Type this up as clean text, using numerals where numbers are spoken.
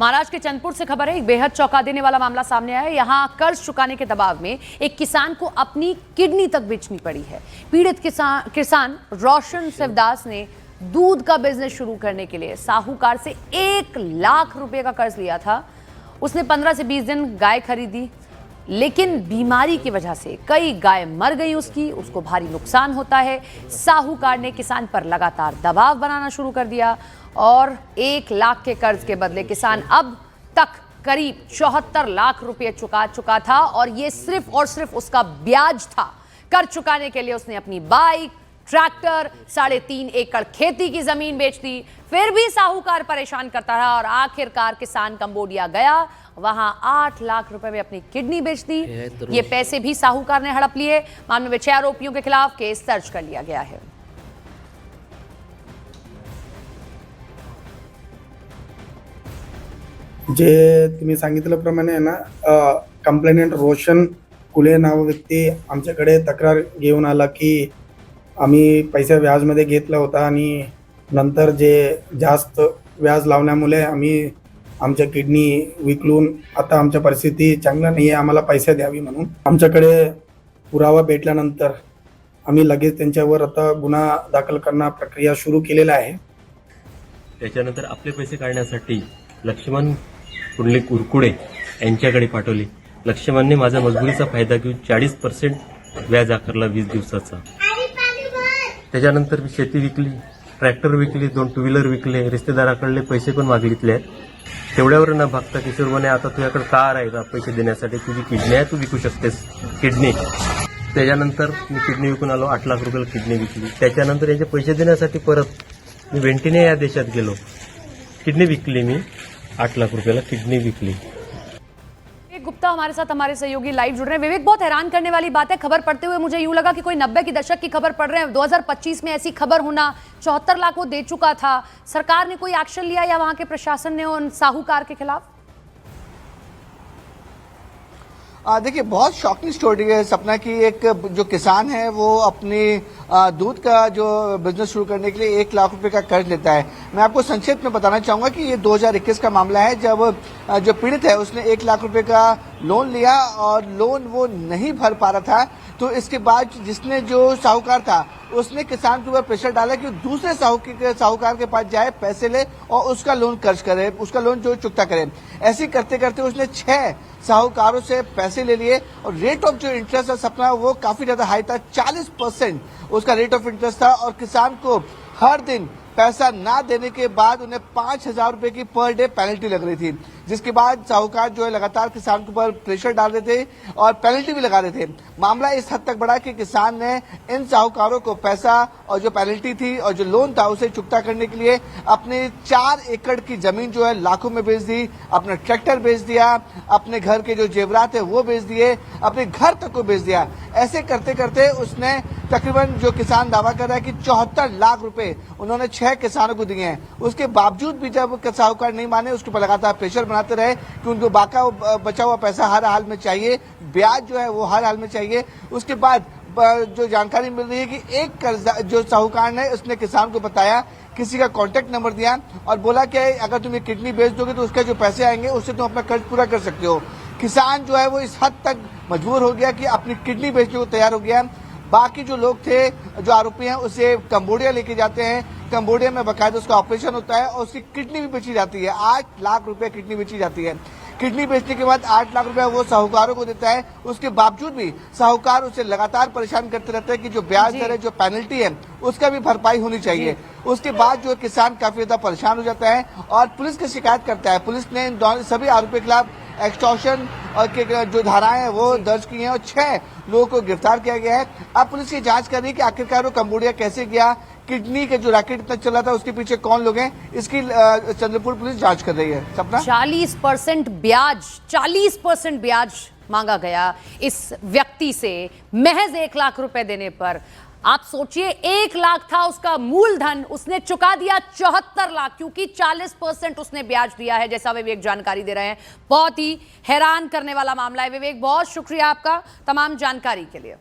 महाराष्ट्र के चंदपुर से खबर है। एक बेहद चौंका देने वाला मामला सामने आया है। यहाँ कर्ज चुकाने के दबाव में एक किसान को अपनी किडनी तक बेचनी पड़ी है। पीड़ित किसान रोशन शिवदास ने दूध का बिजनेस शुरू करने के लिए साहूकार से 1 लाख रुपए का कर्ज लिया था। उसने 15 से 20 दिन गाय खरीदी, लेकिन बीमारी की वजह से कई गाय मर गई उसको भारी नुकसान होता है। साहूकार ने किसान पर लगातार दबाव बनाना शुरू कर दिया और 1 लाख के कर्ज के बदले किसान अब तक करीब 74 लाख रुपए चुका चुका था और ये सिर्फ और सिर्फ उसका ब्याज था। कर्ज चुकाने के लिए उसने अपनी बाइक, ट्रैक्टर, 3.5 एकड़ खेती की जमीन बेच दी। फिर भी साहूकार परेशान करता रहा और आखिरकार किसान कंबोडिया गया, वहां 8 लाख रुपए में अपनी किडनी बेच दी। ये पैसे भी साहूकार ने हड़प लिए। मामले में 6 आरोपियों के खिलाफ केस दर्ज कर लिया गया है। जे तुम्ही सांगितल्याप्रमाणे आहे ना, कंप्लेनेंट रोशन कुले नाव व्यक्ती आमच्याकडे तक्रार घेऊन आला की आम्ही पैसे व्याजमध्ये घेतला होता आणि नंतर जे जास्त व्याज लावण्यामुळे आम्ही आमच्या किडनी विकलून आता आमच्या परिस्थिती चांगला नाही आहे, आम्हाला पैसे द्यावी म्हणून आमच्याकडे पुरावा भेटल्यानंतर आम्ही लगेच त्यांच्यावर आता गुन्हा दाखल करण्याची प्रक्रिया सुरू केलेली आहे। त्याच्यानंतर आपले पैसे काढण्यासाठी लक्ष्मण कुंडलिक कुरकुडे यांच्याकडे पाठवले। लक्ष्मणने माझा मजबुरीचा फायदा घेऊन 40% व्याज आकारला 20 दिवसाचा। त्याच्यानंतर मी शेती विकली, ट्रॅक्टर विकली, 2 टू व्हीलर विकले, रिश्तेदाराकडले पैसे पण मागितले आहेत। तेवढ्यावर न भागता किशोर म्हणे आता तुझ्याकडे कार आहे का पैसे देण्यासाठी, तुझी किडनी आहे, तू विकू शकतेस किडनी। त्याच्यानंतर मी किडनी विकून आलो, 8 लाख रुपयाला किडनी विकली। त्याच्यानंतर याचे पैसे देण्यासाठी परत मी वेंटिने या देशात गेलो, किडनी विकली, मी 8 लाख रुपयाला किडनी विकली। गुप्ता हमारे साथ हमारे सहयोगी लाइव जुड़ रहे हैं। विवेक, बहुत हैरान करने वाली बात है। खबर पढ़ते हुए मुझे यूं लगा कि कोई 90 के दशक की खबर पढ़ रहे हैं। 2025 में ऐसी खबर होना, 74 लाख वो दे चुका था। सरकार ने कोई एक्शन लिया या वहां के प्रशासन ने उन साहूकार के खिलाफ? देखिए, बहुत शॉकिंग स्टोरी है सपना की। एक जो किसान है वो अपनी दूध का जो बिजनेस शुरू करने के लिए 1 लाख रुपए का कर्ज लेता है। मैं आपको संक्षेप में बताना चाहूंगा कि ये 2021 का मामला है, जब जो पीड़ित है उसने 1 लाख रुपए का लोन लिया और लोन वो नहीं भर पा रहा था। तो इसके बाद जिसने जो साहूकार था उसने किसान के ऊपर प्रेशर डाला कि दूसरे साहूकार के पास जाए, पैसे ले और उसका लोन कर्ज करे, उसका लोन जो चुकता करे। ऐसे करते करते उसने 6 साहूकारों से पैसे ले लिए और रेट ऑफ जो इंटरेस्ट है सपना वो काफी ज्यादा हाई था। 40% उसका रेट ऑफ इंटरेस्ट था और किसान को हर दिन पैसा ना देने के बाद उन्हें 5,000 रुपए की पर डे पेनल्टी लग रही थी, जिसके बाद साहूकार जो है लगातार किसान के ऊपर प्रेशर डाल रहे थे और पेनल्टी भी लगा रहे थे। मामला इस हद तक बढ़ा कि किसान ने इन साहूकारों को पैसा और जो पेनल्टी थी और जो लोन था उसे चुकता करने के लिए अपने 4 एकड़ की जमीन जो है लाखों में बेच दी, अपना ट्रैक्टर बेच दिया, अपने घर के जो जेवरात है वो बेच दिए, अपने घर तक को बेच दिया। ऐसे करते करते उसने तकरीबन, जो किसान दावा कर रहा है कि 74 लाख रुपए उन्होंने 6 किसानों को दिए हैं। उसके बावजूद भी जब साहूकार नहीं माने, उसके ऊपर लगातार प्रेशर बनाते रहे कि उनको बचा हुआ पैसा हर हाल में चाहिए, ब्याज जो है वो हर हाल में चाहिए। उसके बाद जो जानकारी मिल रही है कि एक कर्जा जो साहूकार ने उसने किसान को बताया, किसी का कॉन्टेक्ट नंबर दिया और बोला कि अगर तुम ये किडनी बेच दोगे तो उसके जो पैसे आएंगे उससे तुम अपना कर्ज पूरा कर सकते हो। किसान जो है वो इस हद तक मजबूर हो गया कि अपनी किडनी बेचने को तैयार हो गया। बाकी जो लोग थे, जो आरोपी हैं, उसे कंबोडिया लेके जाते हैं। कंबोडिया में बाकायदा उसका ऑपरेशन होता है और उसकी किडनी भी बेची जाती है। 8 लाख रुपए किडनी बेची जाती है। किडनी बेचने के बाद 8 लाख रुपए वो साहूकारों को देता है। उसके बावजूद भी साहूकार उसे लगातार परेशान करते रहते हैं कि जो ब्याज दर है, जो पेनल्टी है, उसका भी भरपाई होनी चाहिए। उसके बाद जो किसान काफी ज्यादा परेशान हो जाता है और पुलिस की शिकायत करता है। पुलिस ने इन सभी आरोपियों के खिलाफ एक्सटॉर्शन और के जो धाराएं हैं वो दर्ज की हैं और 6 लोगों को गिरफ्तार किया गया है। अब पुलिस की जांच कर रही है कि आखिरकार वो कंबोडिया कैसे गया, किडनी के जो रैकेट इतना चला था उसके पीछे कौन लोग हैं, इसकी चंद्रपुर पुलिस जांच कर रही है। सपना, 40% ब्याज मांगा गया इस व्यक्ति से महज 1 लाख रुपए देने पर। आप सोचिए, 1 लाख था उसका मूलधन, उसने चुका दिया 74 लाख, क्योंकि 40% उसने ब्याज दिया है, जैसा विवेक जानकारी दे रहे हैं। बहुत ही हैरान करने वाला मामला है। विवेक, बहुत शुक्रिया आपका तमाम जानकारी के लिए।